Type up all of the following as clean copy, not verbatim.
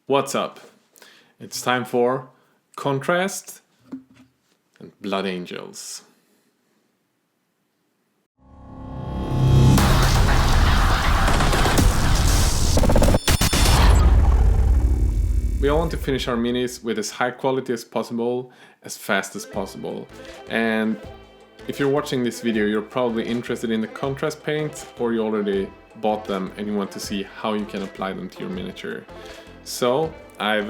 What's up? It's time for Contrast and Blood Angels. We all want to finish our minis with as high quality as possible, as fast as possible. And if you're watching this video, you're probably interested in the contrast paints, or you already bought them and you want to see how you can apply them to your miniature. So I've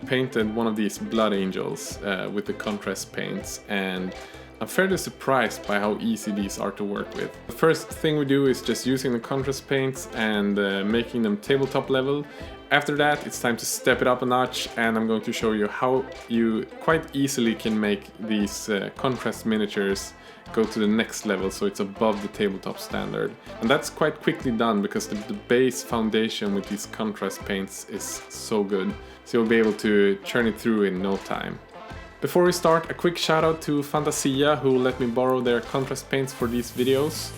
painted one of these Blood Angels with the contrast paints, and I'm fairly surprised by how easy these are to work with. The first thing we do is just using the contrast paints and making them tabletop level. After that, it's time to step it up a notch, and I'm going to show you how you quite easily can make these contrast miniatures go to the next level, so it's above the tabletop standard. And that's quite quickly done because the base foundation with these contrast paints is so good, so you'll be able to churn it through in no time. Before we start, a quick shout out to Fantasia, who let me borrow their contrast paints for these videos.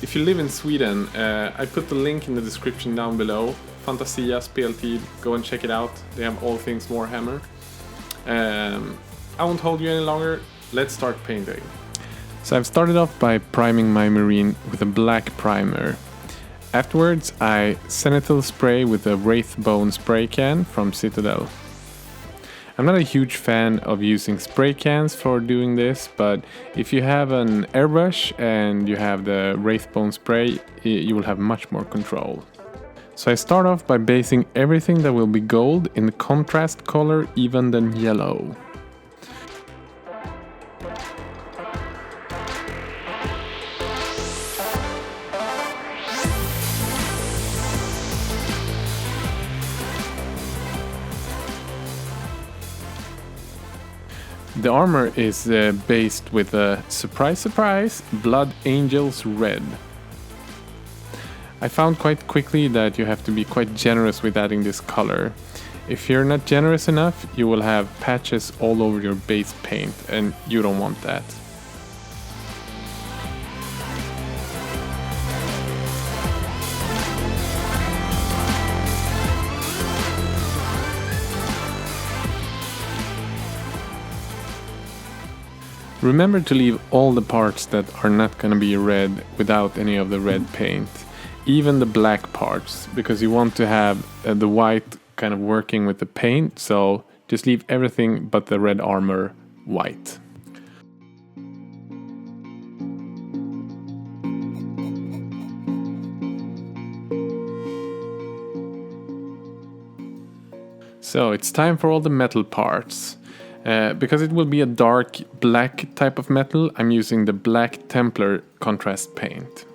If you live in Sweden, I put the link in the description down below. Fantasia Speltid, go and check it out. They have all things Warhammer. I won't hold you any longer, let's start painting. So I've started off by priming my marine with a black primer. Afterwards I citadel spray with a Wraithbone spray can from Citadel. I'm not a huge fan of using spray cans for doing this, but if you have an airbrush and you have the Wraithbone spray, you will have much more control. So I start off by basing everything that will be gold in the contrast color even than yellow. The armor is based with a surprise surprise Blood Angels red. I found quite quickly that you have to be quite generous with adding this color. If you're not generous enough, you will have patches all over your base paint, and you don't want that. Remember to leave all the parts that are not going to be red without any of the red paint. Even the black parts, because you want to have the white kind of working with the paint, so just leave everything but the red armor white. So it's time for all the metal parts. Because it will be a dark black type of metal, I'm using the Black Templar contrast paint.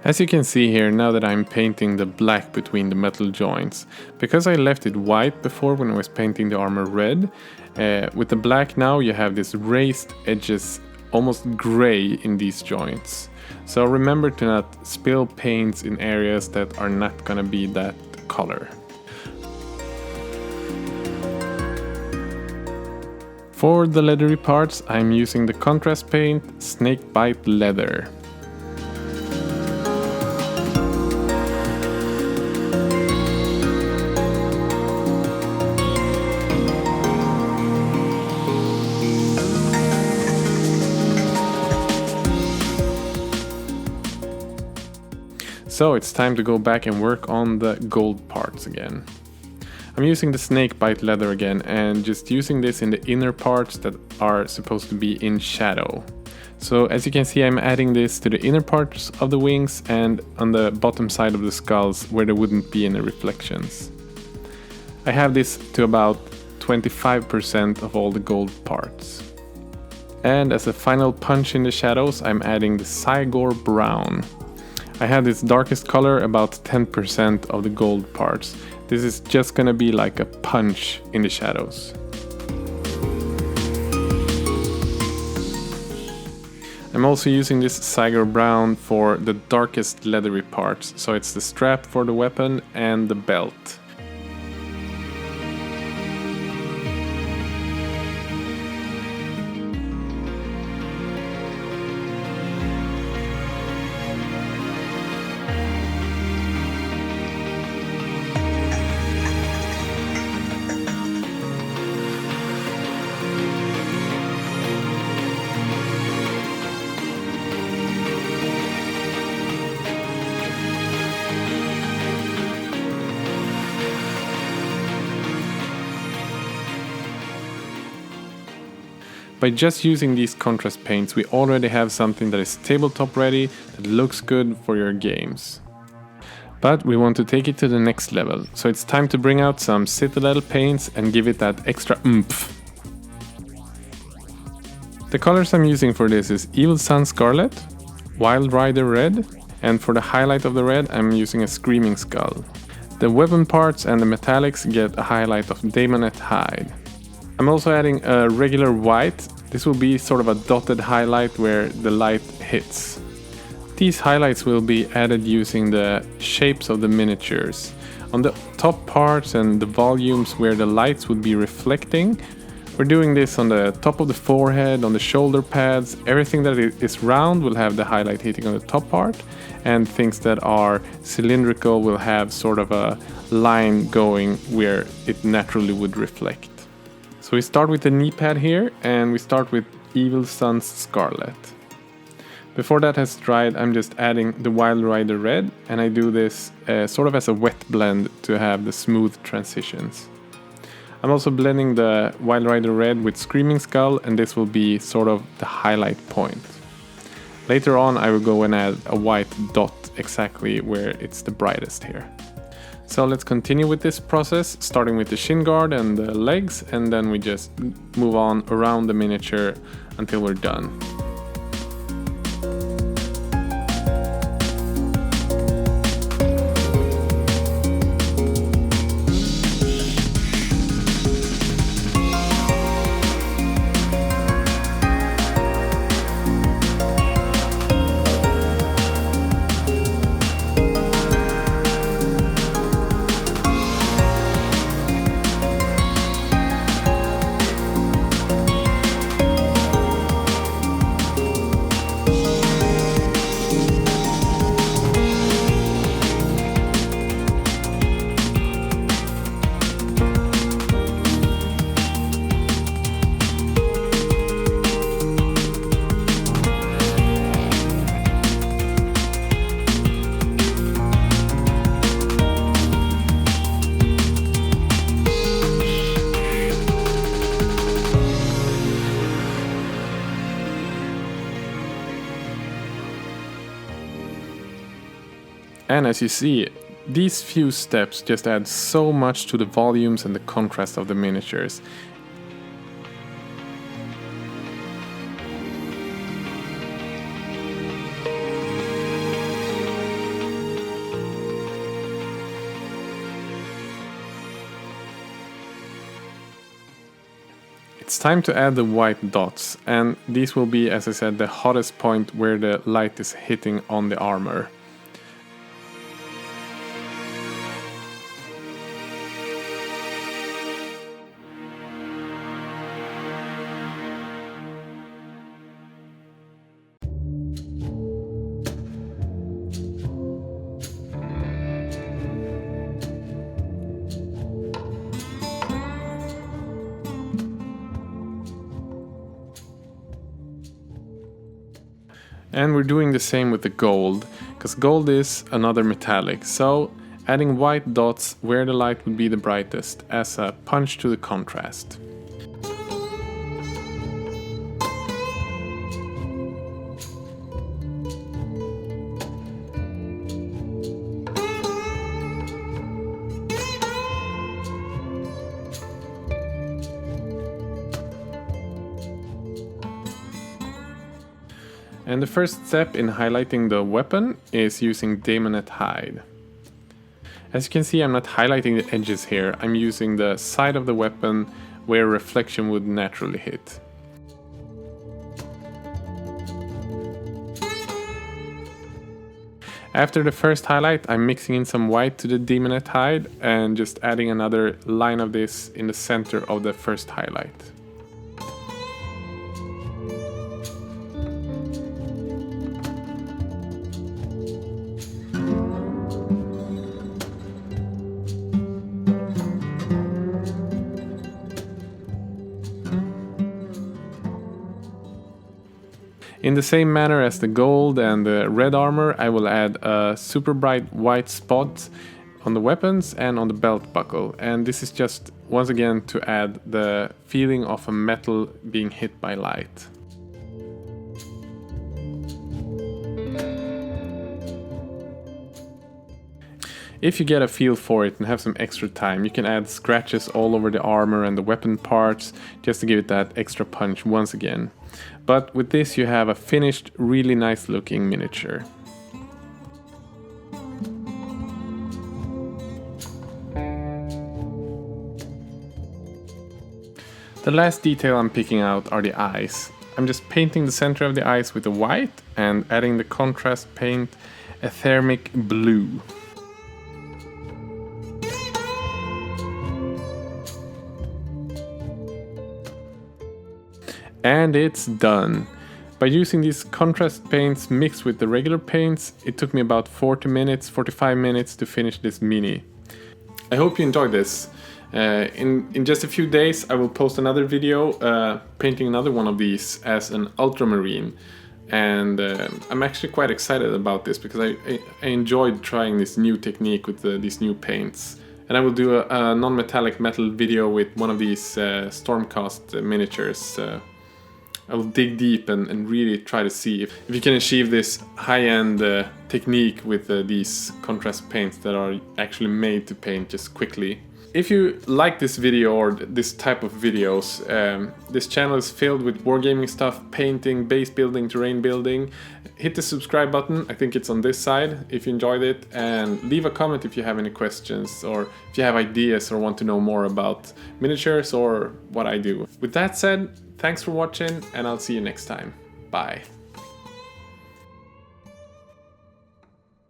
As you can see here, now that I'm painting the black between the metal joints, because I left it white before when I was painting the armor red, with the black now you have this raised edges, almost gray in these joints. So remember to not spill paints in areas that are not gonna be that color. For the leathery parts, I'm using the contrast paint Snakebite Leather. So it's time to go back and work on the gold parts again. I'm using the Snakebite Leather again, and just using this in the inner parts that are supposed to be in shadow. So as you can see, I'm adding this to the inner parts of the wings and on the bottom side of the skulls where there wouldn't be any reflections. I have this to about 25% of all the gold parts. And as a final punch in the shadows, I'm adding the Cygor Brown. I have this darkest color, about 10% of the gold parts. This is just gonna be like a punch in the shadows. I'm also using this Cygor Brown for the darkest leathery parts, so it's the strap for the weapon and the belt. By just using these contrast paints, we already have something that is tabletop ready, that looks good for your games. But we want to take it to the next level, so it's time to bring out some Citadel paints and give it that extra oomph. The colors I'm using for this is Evil Sun Scarlet, Wild Rider Red, and for the highlight of the red I'm using a Screaming Skull. The weapon parts and the metallics get a highlight of Daemonet Hide. I'm also adding a regular white. This will be sort of a dotted highlight where the light hits. These highlights will be added using the shapes of the miniatures. On the top parts and the volumes where the lights would be reflecting, we're doing this on the top of the forehead, on the shoulder pads. Everything that is round will have the highlight hitting on the top part, and things that are cylindrical will have sort of a line going where it naturally would reflect. So we start with the knee pad here, and we start with Evil Sun's Scarlet. Before that has dried, I'm just adding the Wild Rider Red, and I do this sort of as a wet blend to have the smooth transitions. I'm also blending the Wild Rider Red with Screaming Skull, and this will be sort of the highlight point. Later on I will go and add a white dot exactly where it's the brightest here. So let's continue with this process, starting with the shin guard and the legs, and then we just move on around the miniature until we're done. And as you see, these few steps just add so much to the volumes and the contrast of the miniatures. It's time to add the white dots, and these will be, as I said, the hottest point where the light is hitting on the armor. And we're doing the same with the gold, because gold is another metallic, so adding white dots where the light would be the brightest as a punch to the contrast. And the first step in highlighting the weapon is using Daemonet Hide. As you can see, I'm not highlighting the edges here, I'm using the side of the weapon where reflection would naturally hit. After the first highlight, I'm mixing in some white to the Daemonet Hide and just adding another line of this in the center of the first highlight. In the same manner as the gold and the red armor, I will add a super bright white spot on the weapons and on the belt buckle, and this is just once again to add the feeling of a metal being hit by light. If you get a feel for it and have some extra time, you can add scratches all over the armor and the weapon parts just to give it that extra punch once again. But with this you have a finished, really nice looking miniature. The last detail I'm picking out are the eyes. I'm just painting the center of the eyes with the white and adding the contrast paint a thermic blue. And it's done. By using these contrast paints mixed with the regular paints, it took me about 45 minutes to finish this mini. I hope you enjoyed this. In just a few days I will post another video painting another one of these as an ultramarine, and I'm actually quite excited about this because I enjoyed trying this new technique with these new paints. And I will do a non-metallic metal video with one of these Stormcast miniatures. I will dig deep and really try to see if you can achieve this high-end technique with these contrast paints that are actually made to paint just quickly. If you like this video or this type of videos, this channel is filled with wargaming stuff, painting, base building, terrain building. Hit the subscribe button, I think it's on this side, if you enjoyed it, and leave a comment if you have any questions or if you have ideas or want to know more about miniatures or what I do. With that said, thanks for watching and I'll see you next time. Bye.